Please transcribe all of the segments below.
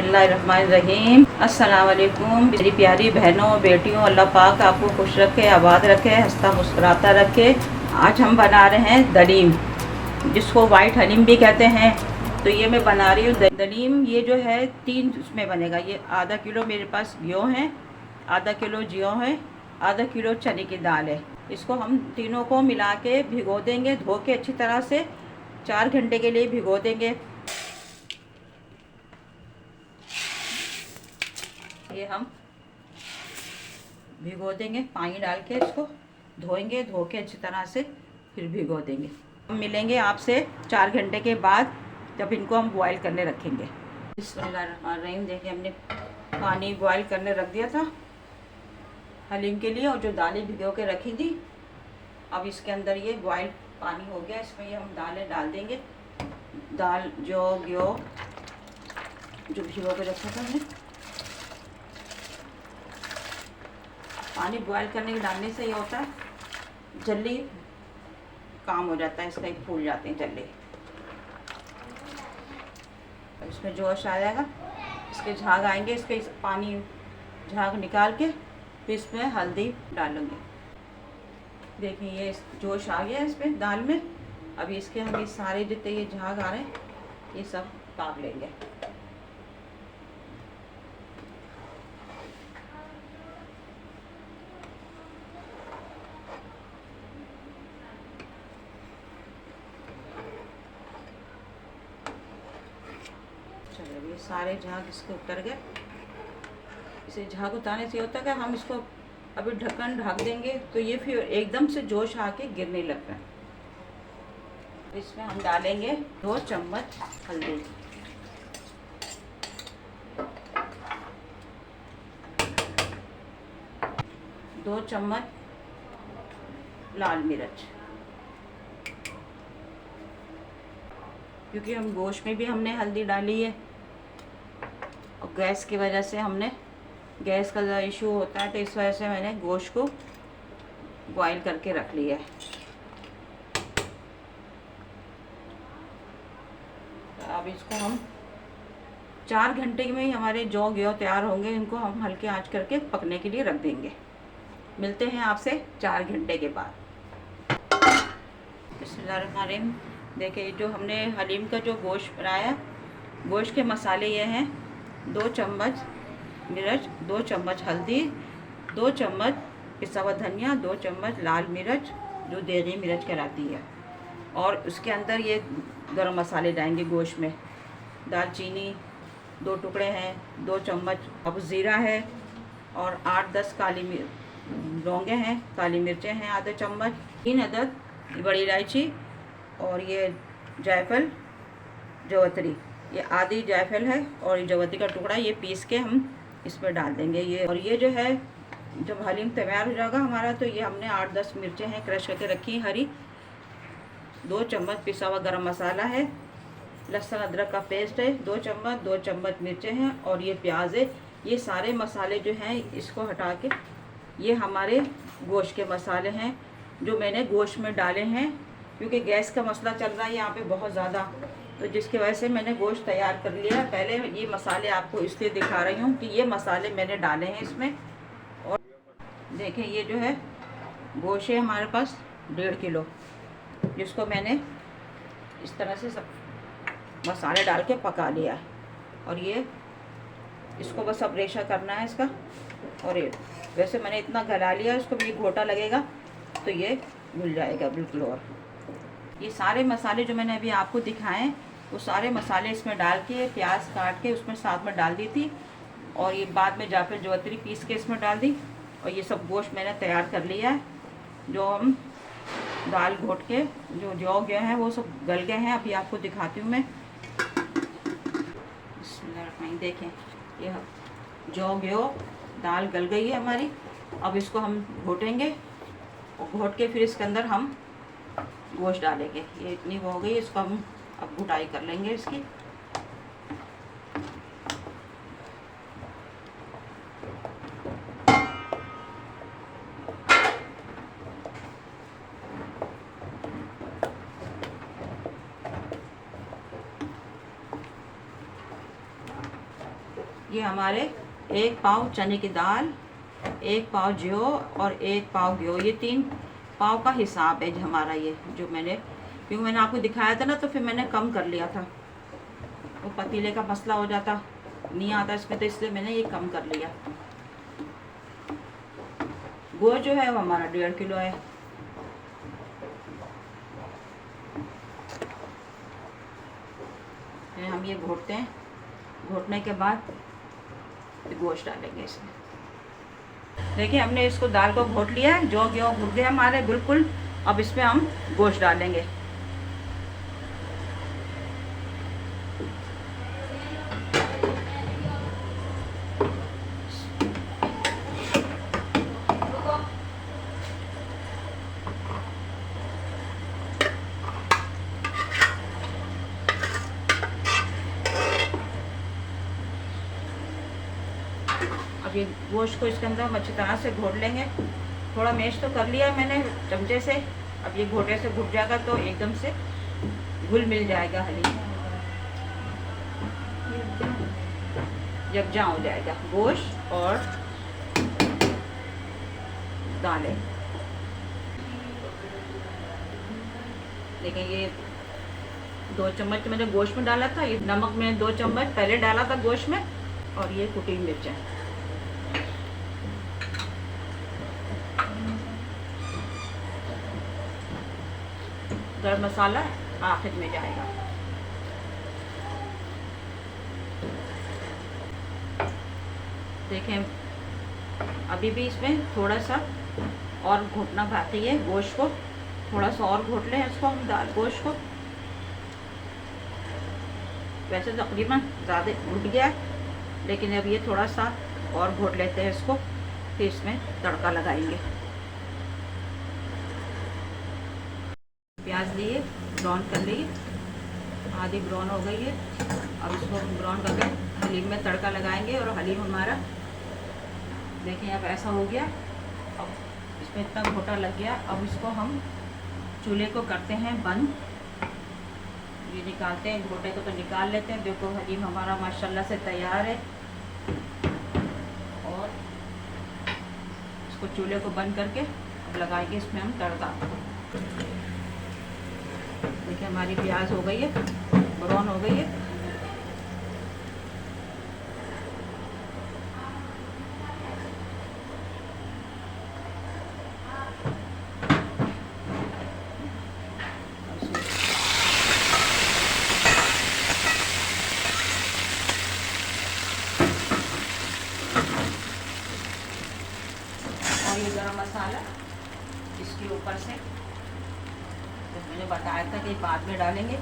बिस्मिल्लाहिर्रहमानिर्रहीम। अस्सलाम वालेकुम मेरी प्यारी बहनों बेटियों, अल्लाह पाक आपको खुश रखे, आबाद रखे, हंसता मुस्कुराता रखे। आज हम बना रहे हैं दलीम, जिसको वाइट हलीम भी कहते हैं। तो ये मैं बना रही हूँ दलीम। ये जो है 3 उसमें बनेगा। ये आधा किलो मेरे पास गेहूँ है, आधा किलो जीरा है, आधा किलो चने की दाल है। इसको हम तीनों को मिला के भिगो देंगे, धो के अच्छी तरह से 4 घंटे के लिए भिगो देंगे। ये हम भिगो देंगे, पानी डाल के इसको धोएंगे, धो के अच्छी तरह से फिर भिगो देंगे। हम मिलेंगे आपसे 4 घंटे के बाद, जब इनको हम बॉईल करने रखेंगे। बिस्मिल्लाहिर्रहमानिर्रहीम। देखिए हमने पानी बॉईल करने रख दिया था हलीम के लिए, और जो दालें भिगो के रखी थी, अब इसके अंदर ये बॉईल पानी हो गया। इसमें ये हम दालें डाल देंगे। दाल जो गेहूँ जो भिगो के रखा था हमने, पानी बॉईल करने के डालने से ये होता है जल्दी काम हो जाता है, इसका फूल जाते हैं जल्दी। इसमें जोश आ जाएगा, इसके झाग आएंगे, इसके पानी झाग निकाल के फिर इसमें हल्दी डालूंगी। देखिए ये जोश आ गया इसमें दाल में। अभी इसके हम ये सारे जितने ये झाग आ रहे हैं ये सब काट लेंगे। चलो ये सारे झाग इसके उतर गए। इसे झाग उतारने से होता है कि हम इसको अभी ढक्कन ढक देंगे तो ये फिर एकदम से जोश आके गिरने लगता है। इसमें हम डालेंगे 2 चम्मच हल्दी, 2 चम्मच लाल मिर्च, क्योंकि हम गोश्त में भी हमने हल्दी डाली है और गैस की वजह से हमने, गैस का ज़्यादा इशू होता है तो इस वजह से मैंने गोश्त को बॉईल करके रख लिया है। तो अब इसको हम 4 घंटे में ही हमारे जो गेहूँ तैयार होंगे, इनको हम हल्के आंच करके पकने के लिए रख देंगे। मिलते हैं आपसे 4 घंटे के बाद। बिस्मिल्लाहिर्रहमानिर्रहीम। देखिए जो हमने हलीम का जो गोश्त बनाया, गोश्त के मसाले ये हैं: 2 चम्मच मिर्च, 2 चम्मच हल्दी, 2 चम्मच पिसा हुआ धनिया, 2 चम्मच लाल मिर्च जो देगी मिर्च कहलाती है, और उसके अंदर ये गरम मसाले डालेंगे गोश्त में। दालचीनी 2 टुकड़े हैं, 2 चम्मच अब ज़ीरा है, और 8-10 काली लौंगे हैं, काली मिर्चें हैं आधा चम्मच, 3 अदद बड़ी इलायची, और ये जायफल जवतरी, ये आधी जायफल है और ये जवतरी का टुकड़ा, ये पीस के हम इसमें डाल देंगे। ये और ये जो है जब हलीम तैयार हो जाएगा हमारा, तो ये हमने 8-10 मिर्चें हैं क्रश करके रखी हरी, 2 चम्मच पिसा हुआ गरम मसाला है, लहसुन अदरक का पेस्ट है 2 चम्मच, 2 चम्मच मिर्चें हैं, और ये प्याज है। ये सारे मसाले जो हैं इसको हटा के, ये हमारे गोश्त के मसाले हैं जो मैंने गोश्त में डाले हैं, क्योंकि गैस का मसला चल रहा है यहाँ पे बहुत ज़्यादा, तो जिसकी वजह से मैंने गोश्त तैयार कर लिया। पहले ये मसाले आपको इसलिए दिखा रही हूँ कि ये मसाले मैंने डाले हैं इसमें। और देखें ये जो है गोश्त है हमारे पास 1.5 किलो, जिसको मैंने इस तरह से सब मसाले डाल के पका लिया है। और ये इसको बस अब रेशा करना है इसका, और ये वैसे मैंने इतना गला लिया, इसको भी घोटा लगेगा तो ये घुल जाएगा बिल्कुल। और ये सारे मसाले जो मैंने अभी आपको दिखाए, वो सारे मसाले इसमें डाल के, प्याज काट के उसमें साथ में डाल दी थी, और ये बाद में जाफर जवतरी पीस के इसमें डाल दी, और ये सब गोश्त मैंने तैयार कर लिया है। जो हम दाल घोट के जो जौ गए हैं वो सब गल गए हैं। अभी आपको दिखाती हूँ मैं। देखें ये जौ गेहूँ दाल गल गई है हमारी। अब इसको हम घोटेंगे, और घोट के फिर इसके अंदर हम गोश्त डालेंगे। ये इतनी वो हो गई, इसको हम अब घुटाई कर लेंगे इसकी। ये हमारे 1 पाव चने की दाल, 1 पाव जौ और 1 पाव घ्यो, ये 3 पाव का हिसाब है हमारा। ये जो क्योंकि मैंने आपको दिखाया था ना, तो फिर मैंने कम कर लिया था, वो पतीले का मसला हो जाता, नहीं आता इसमें, तो इसलिए मैंने ये कम कर लिया। गोश्त जो है वो हमारा 1.5 किलो है। फिर हम ये घोटते हैं, घोटने के बाद गोश्त डालेंगे इसमें। देखिए हमने इसको दाल को घोट लिया है, जो गेहूँ घुट गए हमारे बिल्कुल। अब इसमें हम गोश्त डालेंगे। अब ये गोश्त को इसके अंदर हम अच्छी तरह से घोट लेंगे। थोड़ा मैश तो कर लिया है मैंने चमचे से। अब ये घोटे से घुट जाएगा तो एकदम से घुल मिल जाएगा, हलीम यकजा हो जाएगा गोश्त और दालें। देखिए ये 2 चम्मच मैंने गोश्त में डाला था, ये नमक मैंने 2 चम्मच पहले डाला था गोश्त में, और ये कुटी मिर्चें। गरम मसाला आखिर में जाएगा। देखें अभी भी इसमें थोड़ा सा और घोटना बाकी है, गोश्त को थोड़ा सा और घोट लें इसको हम गोश्त को। वैसे तकरीबन ज़्यादा घुट गया है, लेकिन अब ये थोड़ा सा और घोट लेते हैं इसको, फिर इसमें तड़का लगाएंगे। प्याज लिए ब्राउन कर लिए, आधी ब्राउन हो गई है। अब इसको हम ब्राउन करके हलीम में तड़का लगाएंगे, और हलीम हमारा देखिए अब ऐसा हो गया। अब इसमें इतना घोटा लग गया, अब इसको हम चूल्हे को करते हैं बंद। ये निकालते हैं, घोटे को तो निकाल लेते हैं। देखो हलीम हमारा माशाल्लाह से तैयार है, और इसको चूल्हे को बंद करके अब लगाएंगे इसमें हम तड़का। देखिए हमारी प्याज हो गई है, ब्राउन हो गई है। और ये गरम मसाला इसके ऊपर से, तो मैंने बताया था कि बाद में डालेंगे।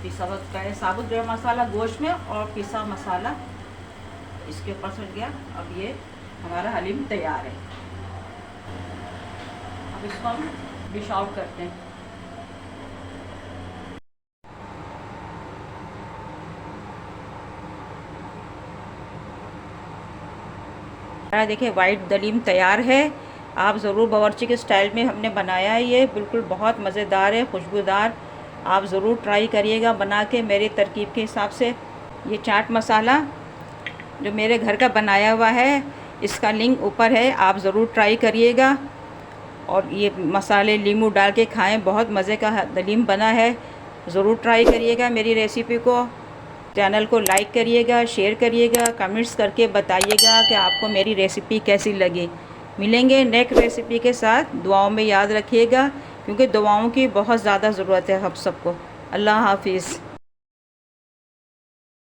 ये साबुत गरम मसाला गोश्त में, और पिसा मसाला इसके ऊपर से गया। अब ये हमारा हलीम तैयार है। अब इसको हम डिश आउट करते हैं। देखिए वाइट हलीम तैयार है। आप ज़रूर बावर्ची के स्टाइल में हमने बनाया है, ये बिल्कुल बहुत मज़ेदार है, खुशबूदार। आप ज़रूर ट्राई करिएगा बना के मेरी तरकीब के हिसाब से। ये चाट मसाला जो मेरे घर का बनाया हुआ है, इसका लिंक ऊपर है, आप ज़रूर ट्राई करिएगा। और ये मसाले नींबू डाल के खाएं, बहुत मज़े का हलीम बना है। ज़रूर ट्राई करिएगा मेरी रेसिपी को। चैनल को लाइक करिएगा, शेयर करिएगा, कमेंट्स करके बताइएगा कि आपको मेरी रेसिपी कैसी लगी। मिलेंगे नेक्स्ट रेसिपी के साथ। दुआओं में याद रखिएगा, क्योंकि दुआओं की बहुत ज़्यादा ज़रूरत है हम सबको। अल्लाह हाफिज़।